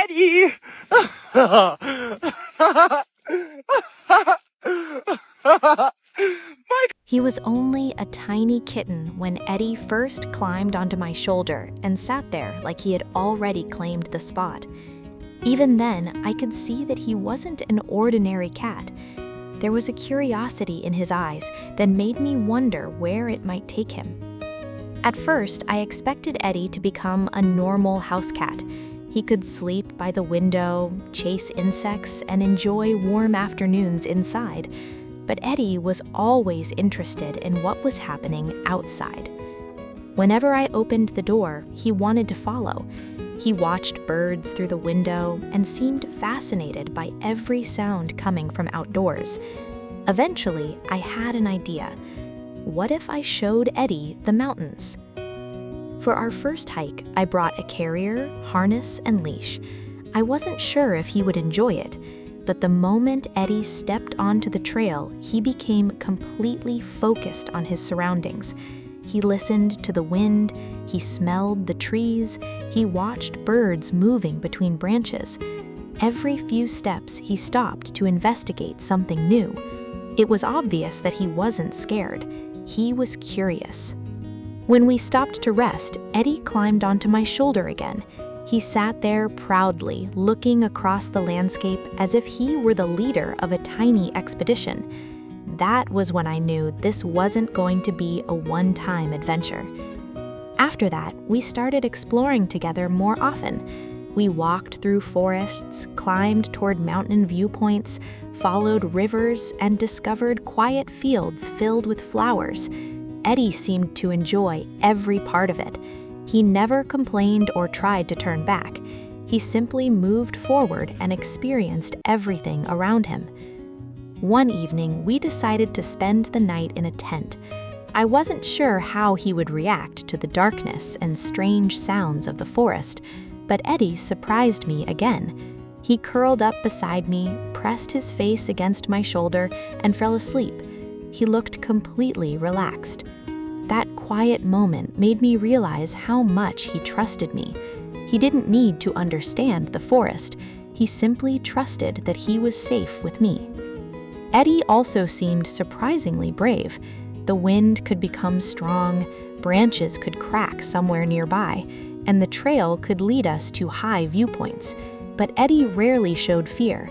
Eddie! He was only a tiny kitten when Eddie first climbed onto my shoulder and sat there like he had already claimed the spot. Even then, I could see that he wasn't an ordinary cat. There was a curiosity in his eyes that made me wonder where it might take him. At first, I expected Eddie to become a normal house cat. He could sleep by the window, chase insects, and enjoy warm afternoons inside. But Eddie was always interested in what was happening outside. Whenever I opened the door, he wanted to follow. He watched birds through the window and seemed fascinated by every sound coming from outdoors. Eventually, I had an idea. What if I showed Eddie the mountains? For our first hike, I brought a carrier, harness, and leash. I wasn't sure if he would enjoy it, but the moment Eddie stepped onto the trail, he became completely focused on his surroundings. He listened to the wind, he smelled the trees, he watched birds moving between branches. Every few steps, he stopped to investigate something new. It was obvious that he wasn't scared. He was curious. When we stopped to rest, Eddie climbed onto my shoulder again. He sat there proudly, looking across the landscape as if he were the leader of a tiny expedition. That was when I knew this wasn't going to be a one-time adventure. After that, we started exploring together more often. We walked through forests, climbed toward mountain viewpoints, followed rivers, and discovered quiet fields filled with flowers. Eddie seemed to enjoy every part of it. He never complained or tried to turn back. He simply moved forward and experienced everything around him. One evening, we decided to spend the night in a tent. I wasn't sure how he would react to the darkness and strange sounds of the forest, but Eddie surprised me again. He curled up beside me, pressed his face against my shoulder, and fell asleep. He looked completely relaxed. That quiet moment made me realize how much he trusted me. He didn't need to understand the forest. He simply trusted that he was safe with me. Eddie also seemed surprisingly brave. The wind could become strong, branches could crack somewhere nearby, and the trail could lead us to high viewpoints. But Eddie rarely showed fear.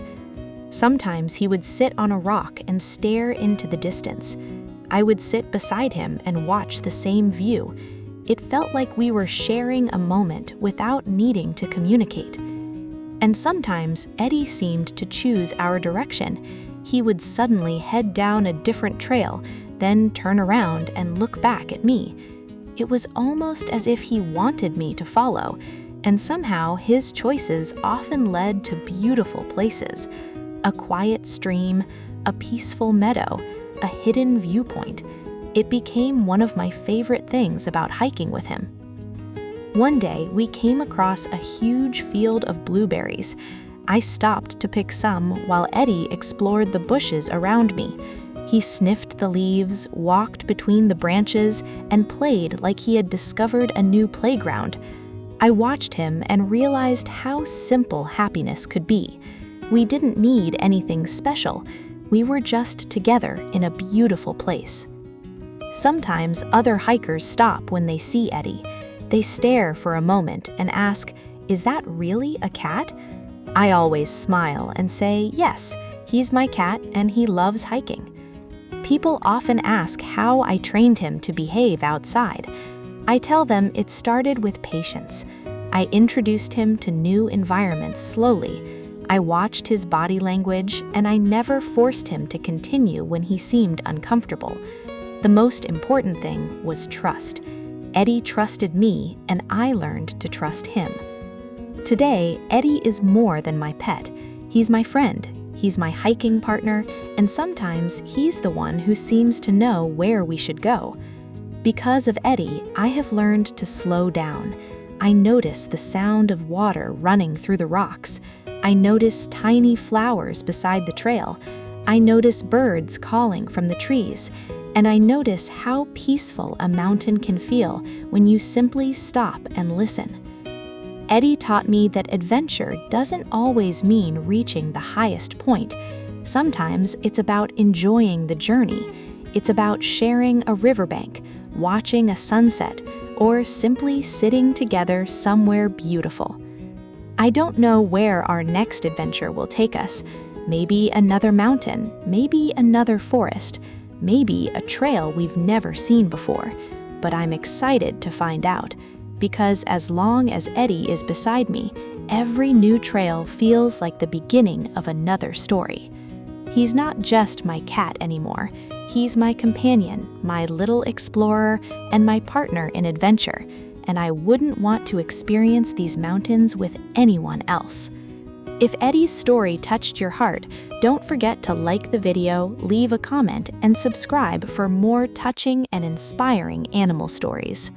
Sometimes he would sit on a rock and stare into the distance. I would sit beside him and watch the same view. It felt like we were sharing a moment without needing to communicate. And sometimes Eddie seemed to choose our direction. He would suddenly head down a different trail, then turn around and look back at me. It was almost as if he wanted me to follow, and somehow his choices often led to beautiful places. A quiet stream, a peaceful meadow, a hidden viewpoint. It became one of my favorite things about hiking with him. One day, we came across a huge field of blueberries. I stopped to pick some while Eddie explored the bushes around me. He sniffed the leaves, walked between the branches, and played like he had discovered a new playground. I watched him and realized how simple happiness could be. We didn't need anything special. We were just together in a beautiful place. Sometimes other hikers stop when they see Eddie. They stare for a moment and ask, "Is that really a cat?" I always smile and say, "Yes, he's my cat and he loves hiking." People often ask how I trained him to behave outside. I tell them it started with patience. I introduced him to new environments slowly. I watched his body language, and I never forced him to continue when he seemed uncomfortable. The most important thing was trust. Eddie trusted me, and I learned to trust him. Today, Eddie is more than my pet. He's my friend, he's my hiking partner, and sometimes he's the one who seems to know where we should go. Because of Eddie, I have learned to slow down. I notice the sound of water running through the rocks. I notice tiny flowers beside the trail. I notice birds calling from the trees. And I notice how peaceful a mountain can feel when you simply stop and listen. Eddie taught me that adventure doesn't always mean reaching the highest point. Sometimes it's about enjoying the journey. It's about sharing a riverbank, watching a sunset, or simply sitting together somewhere beautiful. I don't know where our next adventure will take us. Maybe another mountain, maybe another forest, maybe a trail we've never seen before. But I'm excited to find out, because as long as Eddie is beside me, every new trail feels like the beginning of another story. He's not just my cat anymore. He's my companion, my little explorer, and my partner in adventure, and I wouldn't want to experience these mountains with anyone else. If Eddie's story touched your heart, don't forget to like the video, leave a comment, and subscribe for more touching and inspiring animal stories.